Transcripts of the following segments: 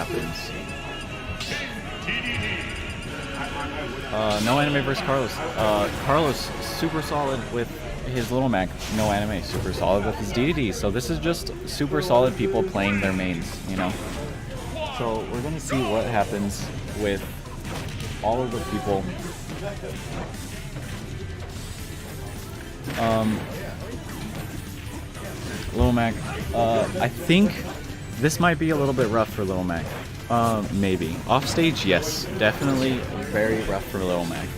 happens. No anime versus Carlos. Carlos super solid with his Little Mac. No anime super solid with his DDD. So this is just super solid people playing their mains, you know. So we're gonna see what happens with all of the people. Little Mac. I think this might be a little bit rough for Little Mac. Maybe. Off stage, yes, definitely very rough for Little Mac.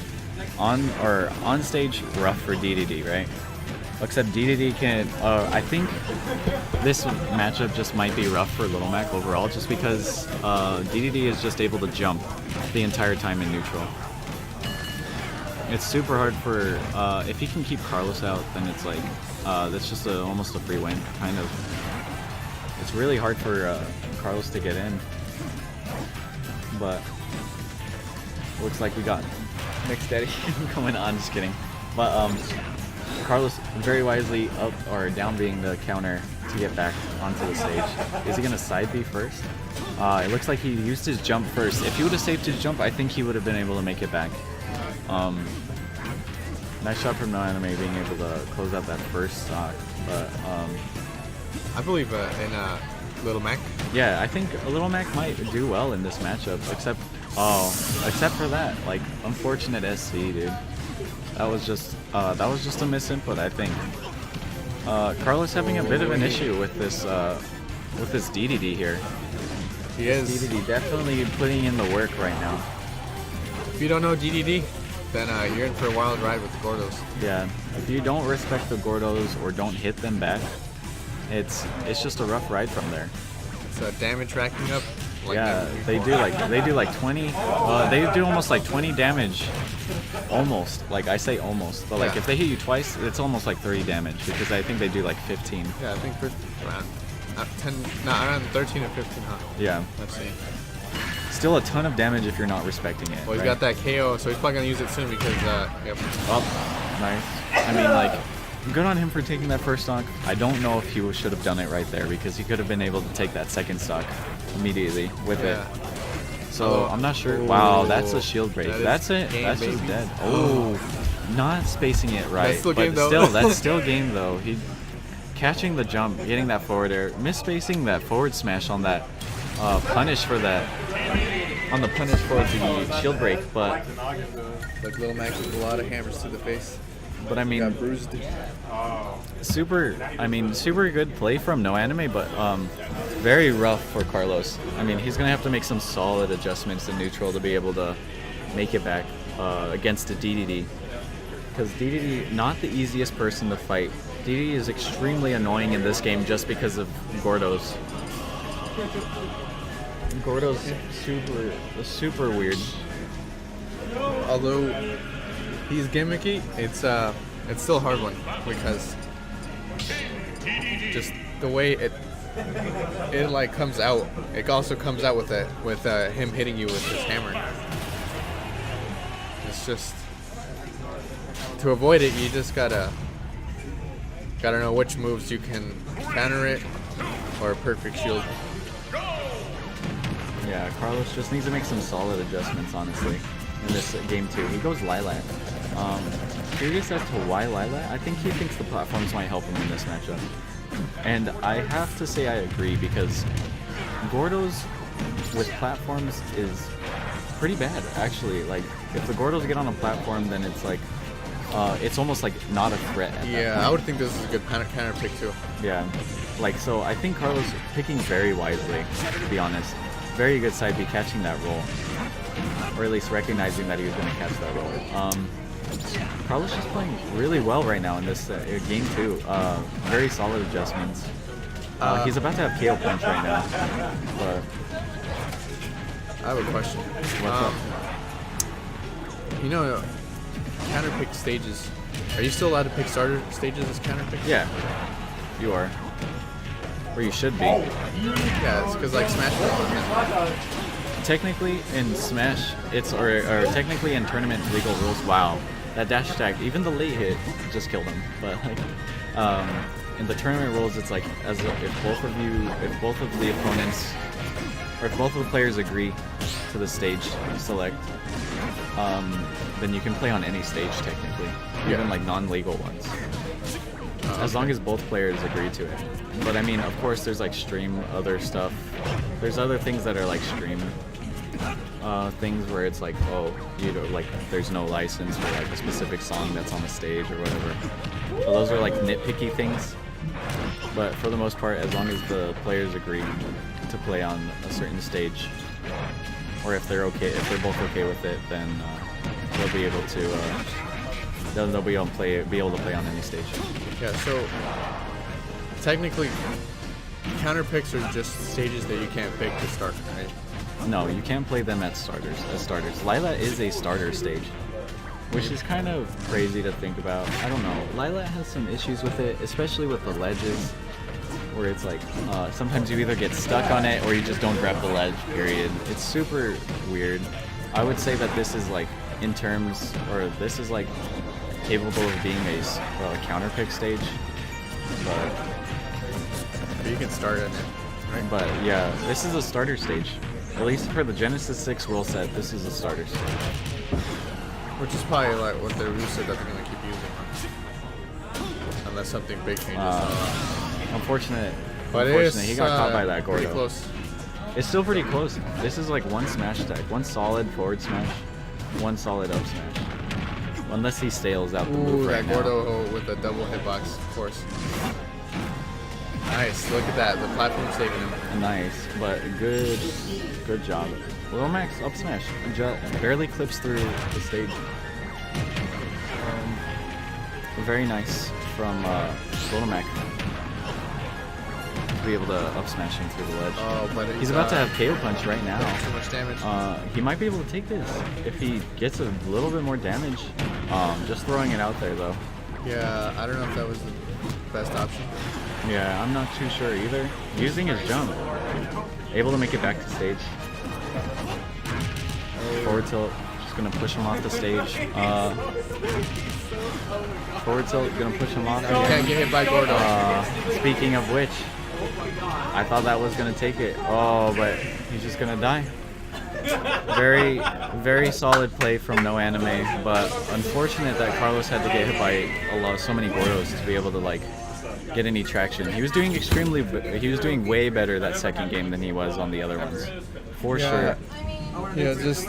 On stage, rough for DDD, right? Except DDD can. I think this matchup just might be rough for Little Mac overall, just because DDD is just able to jump the entire time in neutral. It's super hard for if he can keep Carlos out, then it's like that's just almost a free win, kind of. It's really hard for Carlos to get in, but looks like we got Nick Steady coming on. Just kidding, but Carlos very wisely up or down being the counter to get back onto the stage. Is he gonna side B first? It looks like he used his jump first. If he would have saved his jump, I think he would have been able to make it back. Nice shot from No Anime being able to close out that first stock, but I believe in Little Mac. Yeah, I think Little Mac might do well in this matchup, except for that, like, unfortunate SC, dude. That was just a misinput, I think. Carlos having a bit of an issue with this DDD here. He is. DDD definitely putting in the work right now. If you don't know DDD, then you're in for a wild ride with the Gordos. Yeah, if you don't respect the Gordos or don't hit them back, it's just a rough ride from there. It's damage racking up. Like yeah, they do like 20. They do almost like 20 damage. Almost, like I say almost, but like if they hit you twice, it's almost like 30 damage because I think they do like 15. Yeah, I think around 13 or 15, huh? Yeah. Let's see. Still a ton of damage if you're not respecting it. Well, he's got that KO, so he's probably gonna use it soon because yep. Oh, nice. I mean, like, good on him for taking that first stock. I don't know if he should have done it right there because he could have been able to take that second stock immediately with it. So I'm not sure. Wow, that's a shield break. That's it. That's just dead. Oh, not spacing it right. That's still but game, though. still, that's still game though. He catching the jump, getting that forward air, misspacing that forward smash on that punish for that. On the punish for the shield break, but like Little Mac with a lot of hammers to the face. But I mean, got bruised. super good play from No Anime, but very rough for Carlos. I mean, he's gonna have to make some solid adjustments in neutral to be able to make it back against a DDD, because DDD not the easiest person to fight. DDD is extremely annoying in this game just because of Gordos. Gordo's super weird. Although he's gimmicky, it's still a hard one because just the way it like comes out. It also comes out with him hitting you with his hammer. It's just to avoid it, you just gotta know which moves you can counter it or a perfect shield. Yeah, Carlos just needs to make some solid adjustments, honestly, in this game too. He goes Lilac. Curious as to why Lilac. I think he thinks the platforms might help him in this matchup. And I have to say I agree, because Gordos with platforms is pretty bad, actually. Like, if the Gordos get on a platform, then it's like, it's almost like not a threat. Yeah, I would think this is a good counter pick too. Yeah, like, so I think Carlos picking very wisely, to be honest. Very good side B catching that roll, or at least recognizing that he was going to catch that roll. Carlos is playing really well right now in this game too. Very solid adjustments. He's about to have KO punch right now. But I have a question. What's up? You know, counter pick stages. Are you still allowed to pick starter stages as counter picks? Yeah, you are. Or you should be. Yeah, it's because like Smash. Technically in Smash, it's or technically in tournament legal rules. Wow, that dash attack, even the late hit, just killed him. But like, in the tournament rules, it's like if both of the opponents or if both of the players agree to the stage select, then you can play on any stage technically, even like non-legal ones, as long as both players agree to it. But I mean, of course, there's like stream other stuff. There's other things that are like stream things where it's like, oh, you know, like there's no license for like a specific song that's on the stage or whatever. So those are like nitpicky things. But for the most part, as long as the players agree to play on a certain stage, or if they're both okay with it, then they'll be able to they'll be able to play on any stage. Yeah. So technically, counter picks are just stages that you can't pick to start, right? No, you can't play them as starters. Lila is a starter stage, which is kind of crazy to think about. I don't know. Lila has some issues with it, especially with the ledges, where it's like sometimes you either get stuck on it or you just don't grab the ledge, period. It's super weird. I would say that this is like this is like capable of being a counter pick stage, but you can start in it, right? But yeah, this is a starter stage. At least for the Genesis 6 rule set, this is a starter stage. Which is probably like what the rule set that they're gonna keep using, unless something big changes. Unfortunate. But he got caught by that Gordo. Pretty close. It's still pretty close. This is like one smash attack, one solid forward smash, one solid up smash. Unless he stales out the move right now. That Gordo with a double hitbox, of course. Nice, look at that. The platform saving him. Nice, but good job. Lil Max up smash barely clips through the stage. Very nice from Lil Mac to be able to up smash him through the ledge. Oh, but he's about to have KO punch right now. Too much damage. He might be able to take this if he gets a little bit more damage. Just throwing it out there though. Yeah, I don't know if that was the best option. Yeah, I'm not too sure either. Using his jump. Able to make it back to stage. Forward tilt. Just gonna push him off the stage. Forward tilt. Gonna push him off. Can't get hit by Gordo. Speaking of which, I thought that was gonna take it. Oh, but he's just gonna die. Very, very solid play from No Anime, but unfortunate that Carlos had to get hit by so many Gordos to be able to like get any traction. He was doing way better that second game than he was on the other ones, for sure. Yeah, just